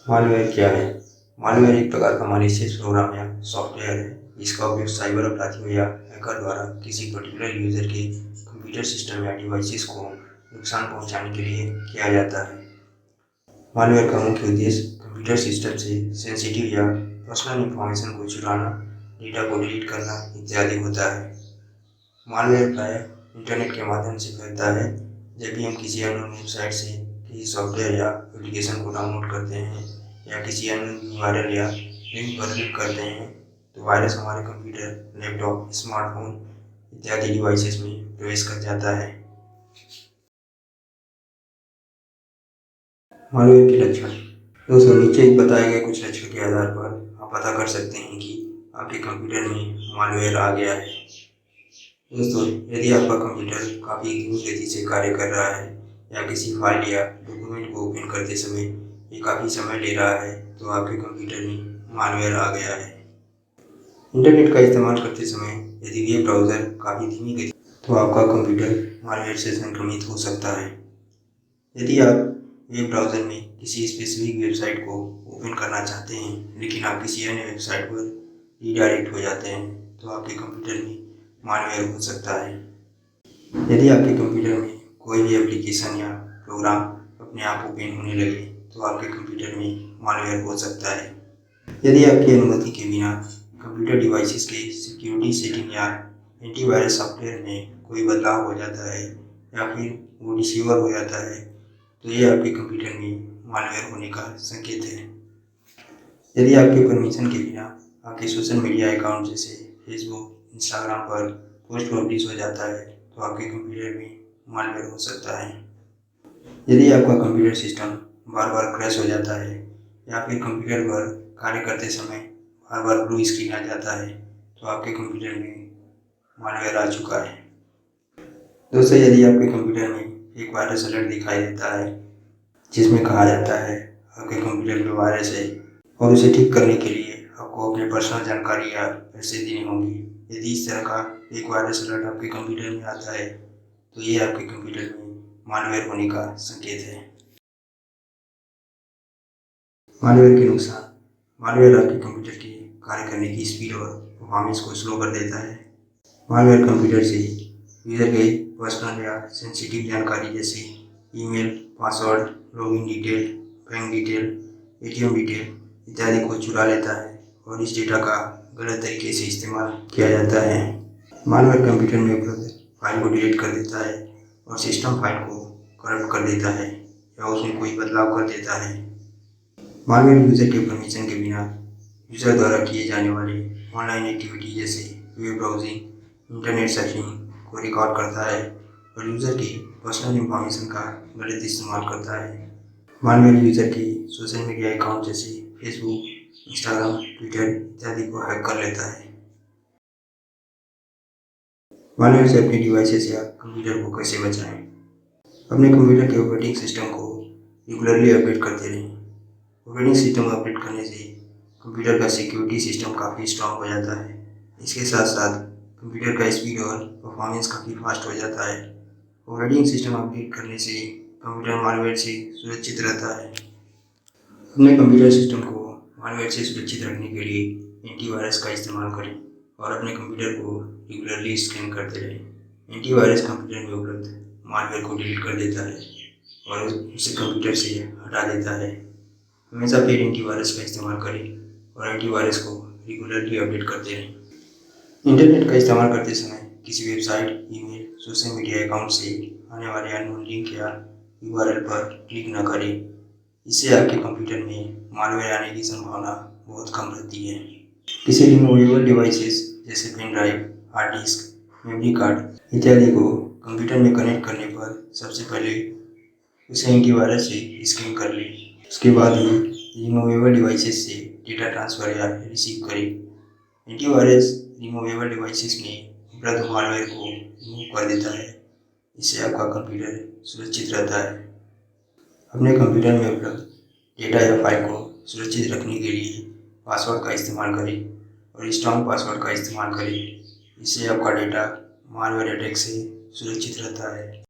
Malware क्या है? Malware एक प्रकार का मालिशियस प्रोग्राम या सॉफ्टवेयर है जिसका उपयोग साइबर अपराधियों या हैकर द्वारा किसी पर्टिकुलर यूजर के कंप्यूटर सिस्टम या डिवाइसेस को नुकसान पहुंचाने के लिए किया जाता है। मालवेयर का मुख्य उद्देश्य कंप्यूटर सिस्टम से सेंसिटिव या पर्सनल इंफॉर्मेशन को चुराना, डेटा को डिलीट करना इत्यादि होता है। मालवेयर प्रायः इंटरनेट के माध्यम से फैलता है। जब भी हम किसी अननोन वेबसाइट से किसी सॉफ्टवेयर या एप्लीकेशन को डाउनलोड करते हैं या किसी अननोन URL या लिंक पर क्लिक करते हैं तो वायरस हमारे कंप्यूटर, लैपटॉप, स्मार्टफोन इत्यादि डिवाइसेस में प्रवेश कर जाता है। मालवेयर के लक्षण। दोस्तों, नीचे बताए गए कुछ लक्षण के आधार पर आप पता कर सकते हैं कि आपके कंप्यूटर में मालवेयर आ गया है। दोस्तों, यदि आपका कंप्यूटर काफ़ी धीमी गति से कार्य कर रहा है या किसी फाइल या डॉक्यूमेंट को ओपन करते समय ये काफ़ी समय ले रहा है तो आपके कंप्यूटर में मालवेयर आ गया है। इंटरनेट का इस्तेमाल करते समय यदि वेब ब्राउज़र काफ़ी धीमी गति तो आपका कंप्यूटर मालवेयर से संक्रमित हो सकता है। यदि आप वेब ब्राउज़र में किसी स्पेसिफिक वेबसाइट को ओपन करना चाहते हैं लेकिन आप किसी अन्य वेबसाइट पर रीडायरेक्ट हो जाते हैं तो आपके कंप्यूटर में मालवेयर हो सकता है। यदि आपके कंप्यूटर में कोई भी एप्लीकेशन या प्रोग्राम अपने आप ओपन होने लगे तो आपके कंप्यूटर में मालवेयर हो सकता है। यदि आपकी अनुमति के बिना कंप्यूटर डिवाइसेस के सिक्योरिटी सेटिंग या एंटीवायरस सॉफ्टवेयर में कोई बदलाव हो जाता है या फिर वो डिसेबल हो जाता है तो ये आपके कंप्यूटर में मालवेयर होने का संकेत है। यदि आपके परमिशन के बिना आपके सोशल मीडिया अकाउंट जैसे फेसबुक, इंस्टाग्राम पर पोस्ट पब्लिश हो जाता है तो आपके कंप्यूटर में मालवेयर हो सकता है। यदि आपका कंप्यूटर सिस्टम बार बार क्रैश हो जाता है या फिर कंप्यूटर पर कार्य करते समय बार बार ब्लू स्क्रीन आ जाता है तो आपके कंप्यूटर में मालवेयर आ चुका है। दोस्तों, यदि आपके कंप्यूटर में एक वायरस अलर्ट दिखाई देता है जिसमें कहा जाता है आपके कंप्यूटर में वायरस है और उसे ठीक करने के लिए आपको अपनी पर्सनल जानकारी या पैसे देने होंगे। यदि इस तरह का एक वायरस अलर्ट आपके कंप्यूटर में आता है तो ये आपके कंप्यूटर में मालवेयर होने का संकेत है। मालवेयर के नुकसान। मालवेयर आपके कंप्यूटर के कार्य करने की स्पीड और परफॉर्मेंस को स्लो कर देता है। मालवेयर कंप्यूटर से यूजर के पर्सनल या सेंसिटिव जानकारी जैसे email, password, login detail, bank detail, ATM detail इत्यादि को चुरा लेता है और इस डेटा का गलत तरीके से इस्तेमाल किया जाता है। मालवेयर कंप्यूटर में उपलब्ध फाइल को डिलीट कर देता है और सिस्टम फाइल को करप्ट कर देता है या उसमें कोई बदलाव कर देता है। मालवेयर यूजर के परमिशन के बिना यूजर द्वारा किए जाने वाले ऑनलाइन एक्टिविटी जैसे वेब ब्राउजिंग, इंटरनेट सर्फिंग को रिकॉर्ड करता है और यूजर की पर्सनल इंफॉर्मेशन का गलत इस्तेमाल करता है। मालवेयर यूजर के सोशल मीडिया अकाउंट जैसे फेसबुक, इंस्टाग्राम, ट्विटर इत्यादि को हैक कर लेता है। मालवेयर से अपने डिवाइसेस या कंप्यूटर को कैसे बचाएं? अपने कंप्यूटर के ऑपरेटिंग सिस्टम को रेगुलरली अपडेट करते रहें। ऑपरेटिंग सिस्टम अपडेट करने से कंप्यूटर का सिक्योरिटी सिस्टम काफ़ी स्ट्रांग हो जाता है। इसके साथ साथ कंप्यूटर का स्पीड और परफॉर्मेंस काफ़ी फास्ट हो जाता है। ऑपरेटिंग सिस्टम अपडेट करने से कंप्यूटर मालवेयर से सुरक्षित रहता है। अपने कंप्यूटर सिस्टम को मालवेयर से सुरक्षित रखने के लिए एंटीवायरस का इस्तेमाल करें और अपने कंप्यूटर को रेगुलरली स्कैन करते रहें। एंटीवायरस कंप्यूटर में उपलब्ध मालवेयर को डिलीट कर देता है और उसे कंप्यूटर से हटा देता है। हमेशा फिर एंटीवायरस का इस्तेमाल करें और एंटीवायरस को रेगुलरली अपडेट करते रहें। इंटरनेट का इस्तेमाल करते समय किसी website, email, social media account से आने वाले अननोन लिंक या URL पर क्लिक न करें। इससे आपके कंप्यूटर में मालवेयर आने की संभावना बहुत कम रहती है। किसी रिमूवेबल डिवाइसेस जैसे pen drive, hard disk, memory card इत्यादि को कंप्यूटर में कनेक्ट करने पर सबसे पहले उसे एंटीवायरस से स्कैन कर लें। उसके बाद ही रिमूवेबल डिवाइसेस से डेटा ट्रांसफ़र या रिसीव करें। एंटीवायरस रिमूवेबल डिवाइसेस में उपलब्ध मालवेयर को रिमूव कर देता है। इससे आपका कंप्यूटर सुरक्षित रहता है। अपने कंप्यूटर में उपलब्ध डेटा या फाइल को सुरक्षित रखने के लिए पासवर्ड का इस्तेमाल करें और स्ट्रॉन्ग पासवर्ड का इस्तेमाल करें। इससे आपका डेटा मालवेयर अटैक से सुरक्षित रहता है।